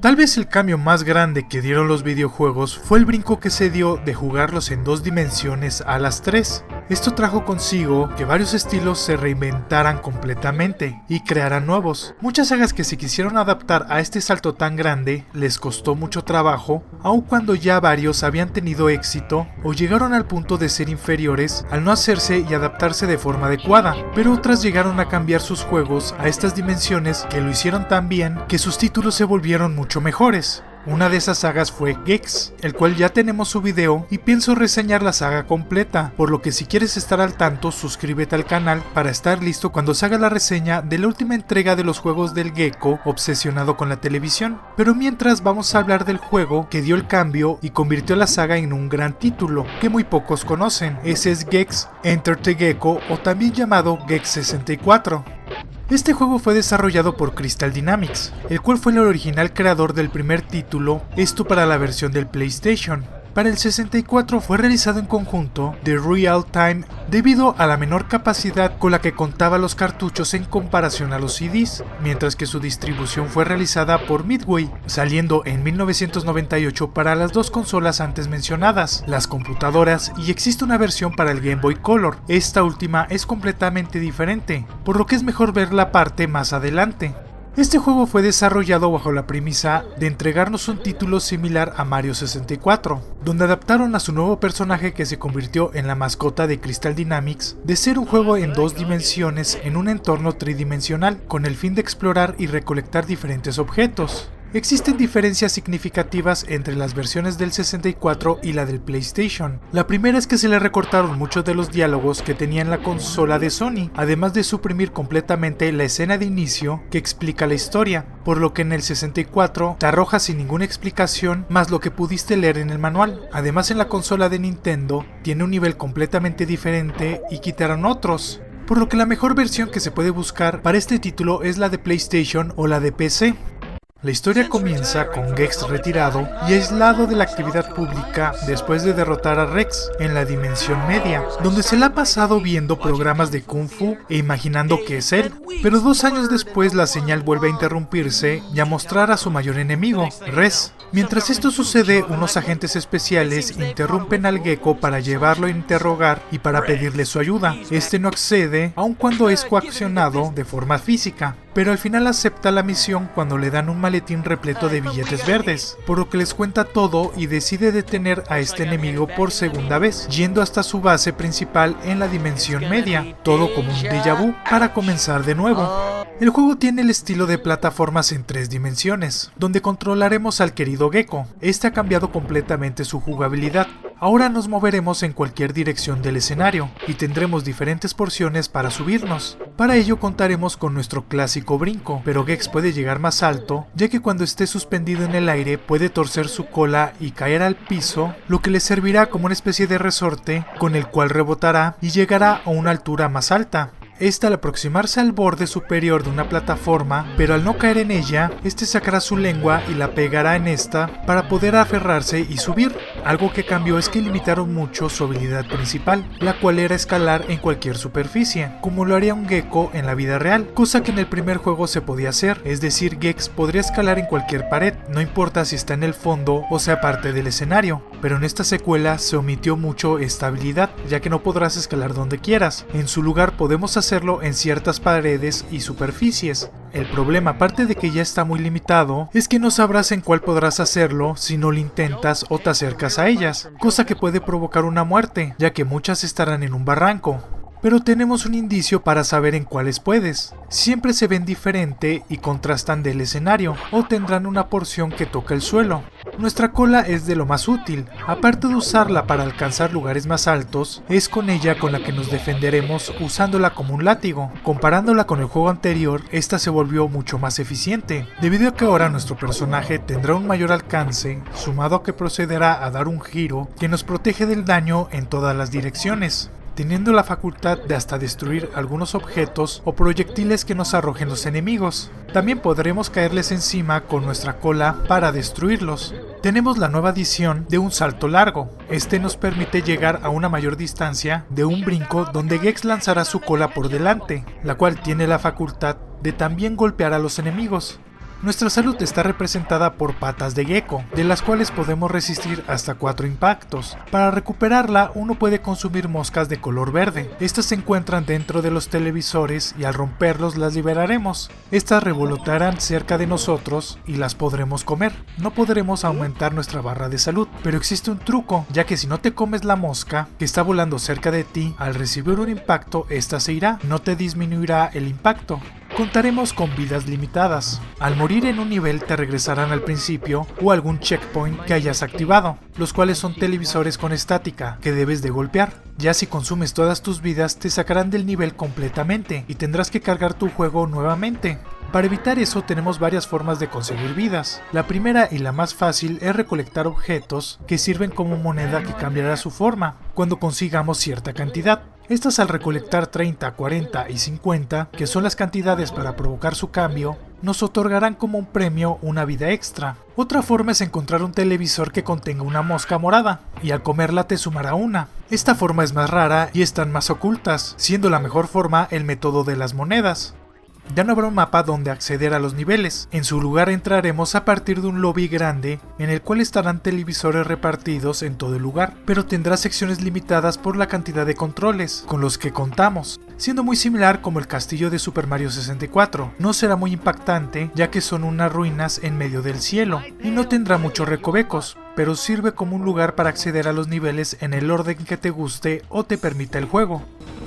Tal vez el cambio más grande que dieron los videojuegos fue el brinco que se dio de jugarlos en 2 dimensiones a las 3. Esto trajo consigo que varios estilos se reinventaran completamente y crearan nuevos. Muchas sagas que se quisieron adaptar a este salto tan grande les costó mucho trabajo, aun cuando ya varios habían tenido éxito o llegaron al punto de ser inferiores al no hacerse y adaptarse de forma adecuada, pero otras llegaron a cambiar sus juegos a estas dimensiones que lo hicieron tan bien que sus títulos se volvieron mucho mejores. Una de esas sagas fue Gex, el cual ya tenemos su video y pienso reseñar la saga completa, por lo que si quieres estar al tanto suscríbete al canal para estar listo cuando se haga la reseña de la última entrega de los juegos del gecko obsesionado con la televisión. Pero mientras vamos a hablar del juego que dio el cambio y convirtió a la saga en un gran título que muy pocos conocen. Ese es Gex Enter the Gecko, o también llamado Gex 64. Este juego fue desarrollado por Crystal Dynamics, el cual fue el original creador del primer título, esto para la versión del PlayStation. Para el 64 fue realizado en conjunto de Real Time debido a la menor capacidad con la que contaba los cartuchos en comparación a los CDs, mientras que su distribución fue realizada por Midway, saliendo en 1998 para las 2 consolas antes mencionadas, las computadoras, y existe una versión para el Game Boy Color. Esta última es completamente diferente, por lo que es mejor ver la parte más adelante. Este juego fue desarrollado bajo la premisa de entregarnos un título similar a Mario 64, donde adaptaron a su nuevo personaje que se convirtió en la mascota de Crystal Dynamics, de ser un juego en 2 dimensiones en un entorno tridimensional, con el fin de explorar y recolectar diferentes objetos. Existen diferencias significativas entre las versiones del 64 y la del PlayStation. La primera es que se le recortaron muchos de los diálogos que tenía en la consola de Sony, además de suprimir completamente la escena de inicio que explica la historia, por lo que en el 64 te arroja sin ninguna explicación más lo que pudiste leer en el manual. Además, en la consola de Nintendo tiene un nivel completamente diferente y quitaron otros, por lo que la mejor versión que se puede buscar para este título es la de PlayStation o la de PC. La historia comienza con Gex retirado y aislado de la actividad pública después de derrotar a Rex en la dimensión media, donde se la ha pasado viendo programas de Kung Fu e imaginando que es él. Pero 2 años después la señal vuelve a interrumpirse y a mostrar a su mayor enemigo, Rez. Mientras esto sucede, unos agentes especiales interrumpen al gecko para llevarlo a interrogar y para pedirle su ayuda. Este no accede, aun cuando es coaccionado de forma física, pero al final acepta la misión cuando le dan un maletín repleto de billetes verdes, por lo que les cuenta todo y decide detener a este enemigo por segunda vez, yendo hasta su base principal en la dimensión media, todo como un déjà vu, para comenzar de nuevo. El juego tiene el estilo de plataformas en 3 dimensiones, donde controlaremos al querido gecko. Este ha cambiado completamente su jugabilidad. Ahora nos moveremos en cualquier dirección del escenario y tendremos diferentes porciones para subirnos. Para ello contaremos con nuestro clásico brinco, pero Gex puede llegar más alto, ya que cuando esté suspendido en el aire puede torcer su cola y caer al piso, lo que le servirá como una especie de resorte con el cual rebotará y llegará a una altura más alta. Esta al aproximarse al borde superior de una plataforma, pero al no caer en ella, este sacará su lengua y la pegará en esta para poder aferrarse y subir. Algo que cambió es que limitaron mucho su habilidad principal, la cual era escalar en cualquier superficie, como lo haría un gecko en la vida real, cosa que en el primer juego se podía hacer, es decir, Gex podría escalar en cualquier pared, no importa si está en el fondo o sea parte del escenario, pero en esta secuela se omitió mucho esta habilidad, ya que no podrás escalar donde quieras. En su lugar podemos hacerlo en ciertas paredes y superficies. El problema, aparte de que ya está muy limitado, es que no sabrás en cuál podrás hacerlo si no lo intentas o te acercas a ellas, cosa que puede provocar una muerte, ya que muchas estarán en un barranco. Pero tenemos un indicio para saber en cuáles puedes. Siempre se ven diferente y contrastan del escenario, o tendrán una porción que toca el suelo. Nuestra cola es de lo más útil, aparte de usarla para alcanzar lugares más altos, es con ella con la que nos defenderemos usándola como un látigo. Comparándola con el juego anterior, esta se volvió mucho más eficiente, debido a que ahora nuestro personaje tendrá un mayor alcance, sumado a que procederá a dar un giro que nos protege del daño en todas las direcciones, teniendo la facultad de hasta destruir algunos objetos o proyectiles que nos arrojen los enemigos. También podremos caerles encima con nuestra cola para destruirlos. Tenemos la nueva adición de un salto largo. Este nos permite llegar a una mayor distancia de un brinco donde Gex lanzará su cola por delante, la cual tiene la facultad de también golpear a los enemigos. Nuestra salud está representada por patas de gecko, de las cuales podemos resistir hasta 4 impactos. Para recuperarla, uno puede consumir moscas de color verde. Estas se encuentran dentro de los televisores y al romperlos las liberaremos. Estas revolotearán cerca de nosotros y las podremos comer. No podremos aumentar nuestra barra de salud, pero existe un truco, ya que si no te comes la mosca que está volando cerca de ti, al recibir un impacto, esta se irá, no te disminuirá el impacto. Contaremos con vidas limitadas. Al morir en un nivel te regresarán al principio o algún checkpoint que hayas activado, los cuales son televisores con estática que debes de golpear. Ya si consumes todas tus vidas te sacarán del nivel completamente y tendrás que cargar tu juego nuevamente. Para evitar eso tenemos varias formas de conseguir vidas. La primera y la más fácil es recolectar objetos que sirven como moneda que cambiará su forma cuando consigamos cierta cantidad. Estas al recolectar 30, 40 y 50, que son las cantidades para provocar su cambio, nos otorgarán como un premio una vida extra. Otra forma es encontrar un televisor que contenga una mosca morada, y al comerla te sumará una. Esta forma es más rara y están más ocultas, siendo la mejor forma el método de las monedas. Ya no habrá un mapa donde acceder a los niveles, en su lugar entraremos a partir de un lobby grande en el cual estarán televisores repartidos en todo el lugar, pero tendrá secciones limitadas por la cantidad de controles con los que contamos, siendo muy similar como el castillo de Super Mario 64. No será muy impactante ya que son unas ruinas en medio del cielo y no tendrá muchos recovecos, pero sirve como un lugar para acceder a los niveles en el orden que te guste o te permita el juego.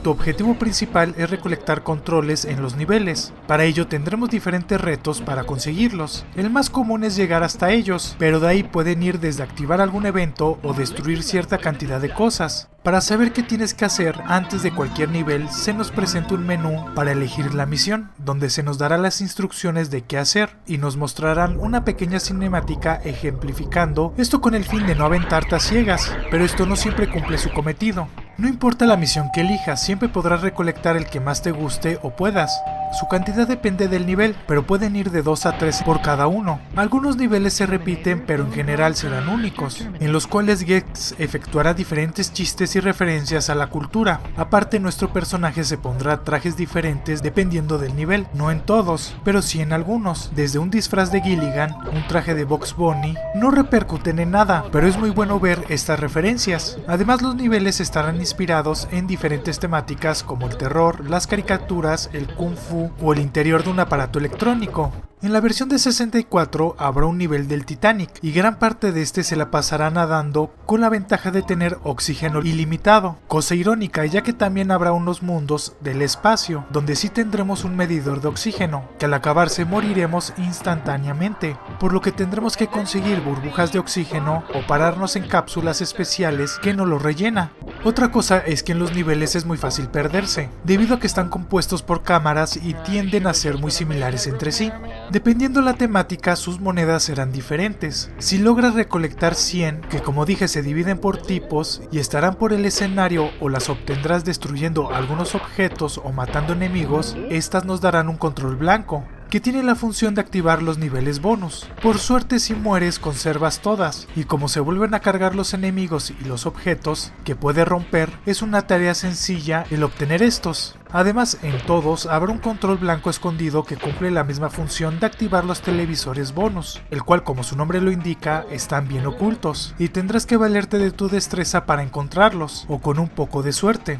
Tu objetivo principal es recolectar controles en los niveles. Para ello tendremos diferentes retos para conseguirlos. El más común es llegar hasta ellos, pero de ahí pueden ir desde activar algún evento o destruir cierta cantidad de cosas. Para saber qué tienes que hacer antes de cualquier nivel, se nos presenta un menú para elegir la misión, donde se nos dará las instrucciones de qué hacer y nos mostrarán una pequeña cinemática ejemplificando esto con el fin de no aventarte a ciegas, pero esto no siempre cumple su cometido. No importa la misión que elijas, siempre podrás recolectar el que más te guste o puedas. Su cantidad depende del nivel, pero pueden ir de 2 a 3 por cada uno. Algunos niveles se repiten, pero en general serán únicos, en los cuales Gex efectuará diferentes chistes y referencias a la cultura. Aparte, nuestro personaje se pondrá trajes diferentes dependiendo del nivel, no en todos, pero sí en algunos. Desde un disfraz de Gilligan, un traje de Bugs Bunny, no repercuten en nada, pero es muy bueno ver estas referencias. Además, los niveles estarán inspirados en diferentes temáticas como el terror, las caricaturas, el kung fu o el interior de un aparato electrónico. En la versión de 64 habrá un nivel del Titanic y gran parte de este se la pasará nadando con la ventaja de tener oxígeno ilimitado, cosa irónica ya que también habrá unos mundos del espacio donde sí tendremos un medidor de oxígeno, que al acabarse moriremos instantáneamente, por lo que tendremos que conseguir burbujas de oxígeno o pararnos en cápsulas especiales que no lo rellena. Otra cosa es que en los niveles es muy fácil perderse, debido a que están compuestos por cámaras y tienden a ser muy similares entre sí. Dependiendo la temática, sus monedas serán diferentes. Si logras recolectar 100, que como dije se dividen por tipos y estarán por el escenario o las obtendrás destruyendo algunos objetos o matando enemigos, estas nos darán un control blanco, que tiene la función de activar los niveles bonus. Por suerte, si mueres conservas todas, y como se vuelven a cargar los enemigos y los objetos que puede romper, es una tarea sencilla el obtener estos. Además, en todos habrá un control blanco escondido que cumple la misma función de activar los televisores bonus, el cual, como su nombre lo indica, están bien ocultos, y tendrás que valerte de tu destreza para encontrarlos, o con un poco de suerte.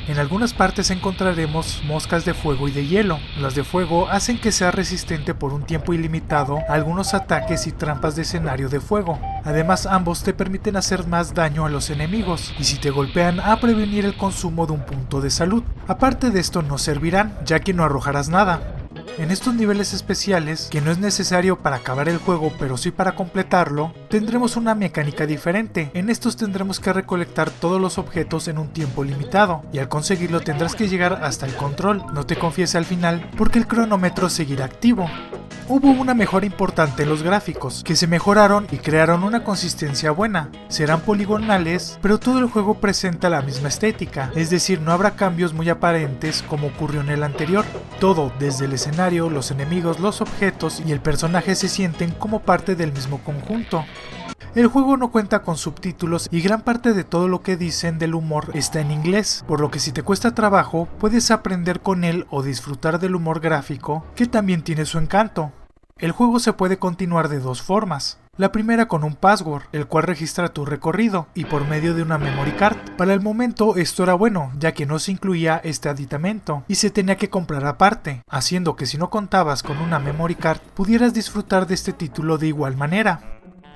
En algunas partes encontraremos moscas de fuego y de hielo. Las de fuego hacen que sea resistente por un tiempo ilimitado a algunos ataques y trampas de escenario de fuego. Además, ambos te permiten hacer más daño a los enemigos y si te golpean a prevenir el consumo de un punto de salud. Aparte de esto no servirán, ya que no arrojarás nada. En estos niveles especiales, que no es necesario para acabar el juego pero sí para completarlo, tendremos una mecánica diferente. En estos tendremos que recolectar todos los objetos en un tiempo limitado, y al conseguirlo tendrás que llegar hasta el control. No te confíes al final, porque el cronómetro seguirá activo. Hubo una mejora importante en los gráficos, que se mejoraron y crearon una consistencia buena. Serán poligonales, pero todo el juego presenta la misma estética, es decir, no habrá cambios muy aparentes como ocurrió en el anterior. Todo, desde el escenario, los enemigos, los objetos y el personaje se sienten como parte del mismo conjunto. El juego no cuenta con subtítulos y gran parte de todo lo que dicen del humor está en inglés, por lo que si te cuesta trabajo puedes aprender con él o disfrutar del humor gráfico, que también tiene su encanto. El juego se puede continuar de dos formas. La primera con un password, el cual registra tu recorrido, y por medio de una memory card. Para el momento esto era bueno, ya que no se incluía este aditamento, y se tenía que comprar aparte, haciendo que si no contabas con una memory card, pudieras disfrutar de este título de igual manera.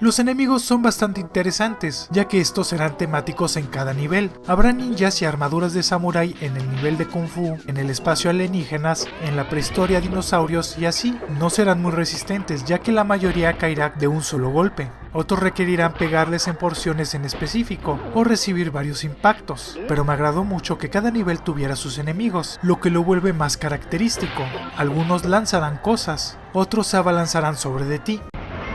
Los enemigos son bastante interesantes, ya que estos serán temáticos en cada nivel. Habrá ninjas y armaduras de samurái en el nivel de kung fu, en el espacio alienígenas, en la prehistoria dinosaurios y así. No serán muy resistentes, ya que la mayoría caerá de un solo golpe. Otros requerirán pegarles en porciones en específico o recibir varios impactos, pero me agradó mucho que cada nivel tuviera sus enemigos, lo que lo vuelve más característico. Algunos lanzarán cosas, otros se abalanzarán sobre de ti.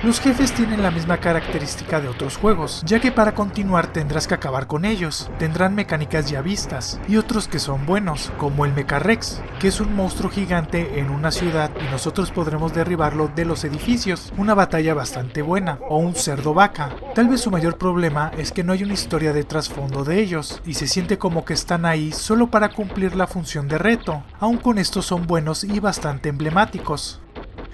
Los jefes tienen la misma característica de otros juegos, ya que para continuar tendrás que acabar con ellos. Tendrán mecánicas ya vistas, y otros que son buenos, como el Mecha Rex, que es un monstruo gigante en una ciudad y nosotros podremos derribarlo de los edificios, una batalla bastante buena, o un cerdo vaca. Tal vez su mayor problema es que no hay una historia de trasfondo de ellos, y se siente como que están ahí solo para cumplir la función de reto, aun con estos son buenos y bastante emblemáticos.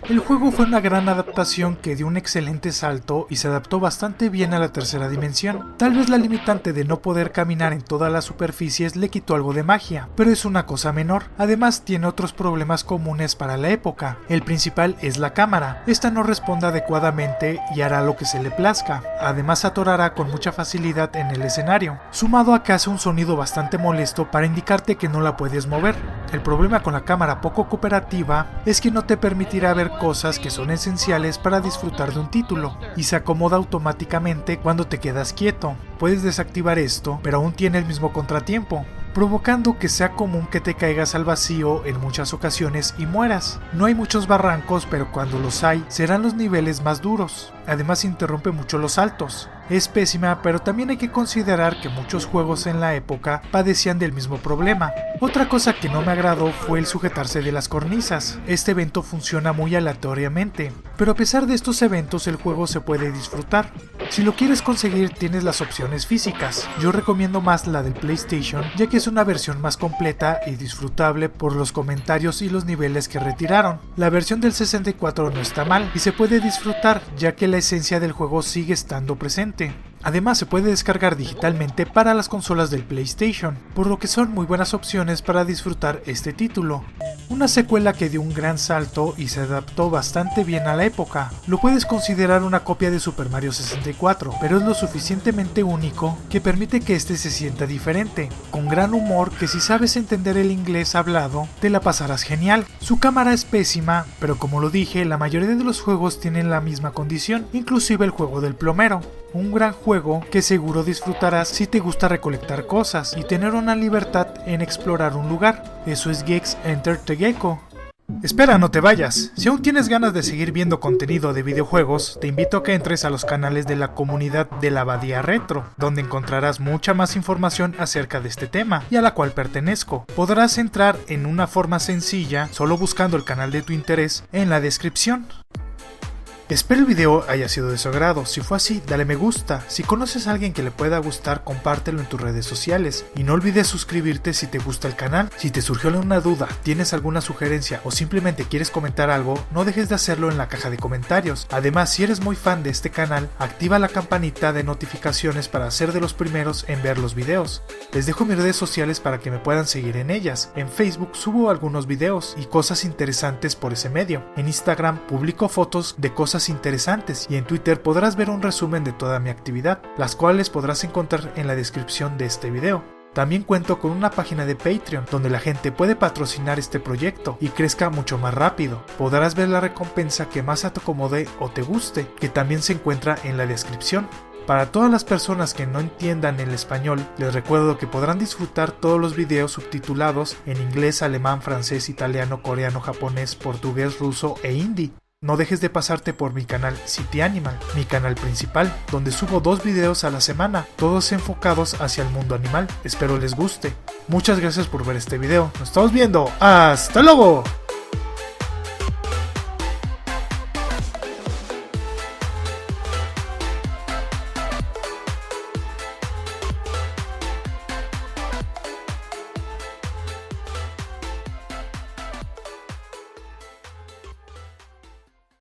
El juego fue una gran adaptación que dio un excelente salto y se adaptó bastante bien a la tercera dimensión. Tal vez la limitante de no poder caminar en todas las superficies le quitó algo de magia, pero es una cosa menor. Además tiene otros problemas comunes para la época. El principal es la cámara. Esta no responde adecuadamente y hará lo que se le plazca. Además atorará con mucha facilidad en el escenario, sumado a que hace un sonido bastante molesto para indicarte que no la puedes mover. El problema con la cámara poco cooperativa es que no te permitirá ver cosas que son esenciales para disfrutar de un título, y se acomoda automáticamente cuando te quedas quieto. Puedes desactivar esto, pero aún tiene el mismo contratiempo, provocando que sea común que te caigas al vacío en muchas ocasiones y mueras. No hay muchos barrancos, pero cuando los hay, serán los niveles más duros. Además interrumpe mucho los saltos. Es pésima, pero también hay que considerar que muchos juegos en la época padecían del mismo problema. Otra cosa que no me agradó fue el sujetarse de las cornisas. Este evento funciona muy aleatoriamente, pero a pesar de estos eventos el juego se puede disfrutar. Si lo quieres conseguir tienes las opciones físicas. Yo recomiendo más la del PlayStation, ya que es una versión más completa y disfrutable por los comentarios y los niveles que retiraron. La versión del 64 no está mal y se puede disfrutar, ya que la esencia del juego sigue estando presente. Además se puede descargar digitalmente para las consolas del PlayStation, por lo que son muy buenas opciones para disfrutar este título. Una secuela que dio un gran salto y se adaptó bastante bien a la época. Lo puedes considerar una copia de Super Mario 64, pero es lo suficientemente único que permite que este se sienta diferente, con gran humor que si sabes entender el inglés hablado, te la pasarás genial. Su cámara es pésima, pero como lo dije, la mayoría de los juegos tienen la misma condición, inclusive el juego del plomero. Un gran juego que seguro disfrutarás si te gusta recolectar cosas y tener una libertad en explorar un lugar. Eso es Geeks Enter the Gecko. Espera, no te vayas. Si aún tienes ganas de seguir viendo contenido de videojuegos, te invito a que entres a los canales de la comunidad de la Abadía Retro, donde encontrarás mucha más información acerca de este tema y a la cual pertenezco. Podrás entrar en una forma sencilla solo buscando el canal de tu interés en la descripción. Espero el video haya sido de su agrado. Si fue así, dale me gusta. Si conoces a alguien que le pueda gustar, compártelo en tus redes sociales. Y no olvides suscribirte si te gusta el canal. Si te surgió alguna duda, tienes alguna sugerencia o simplemente quieres comentar algo, no dejes de hacerlo en la caja de comentarios. Además, si eres muy fan de este canal, activa la campanita de notificaciones para ser de los primeros en ver los videos. Les dejo mis redes sociales para que me puedan seguir en ellas. En Facebook subo algunos videos y cosas interesantes por ese medio. En Instagram publico fotos de cosas interesantes y en Twitter podrás ver un resumen de toda mi actividad, las cuales podrás encontrar en la descripción de este video. También cuento con una página de Patreon donde la gente puede patrocinar este proyecto y crezca mucho más rápido. Podrás ver la recompensa que más te acomode o te guste, que también se encuentra en la descripción. Para todas las personas que no entiendan el español, les recuerdo que podrán disfrutar todos los videos subtitulados en inglés, alemán, francés, italiano, coreano, japonés, portugués, ruso e hindi. No dejes de pasarte por mi canal City Animal, mi canal principal, donde subo 2 videos a la semana, todos enfocados hacia el mundo animal. Espero les guste. Muchas gracias por ver este video. Nos estamos viendo. ¡Hasta luego!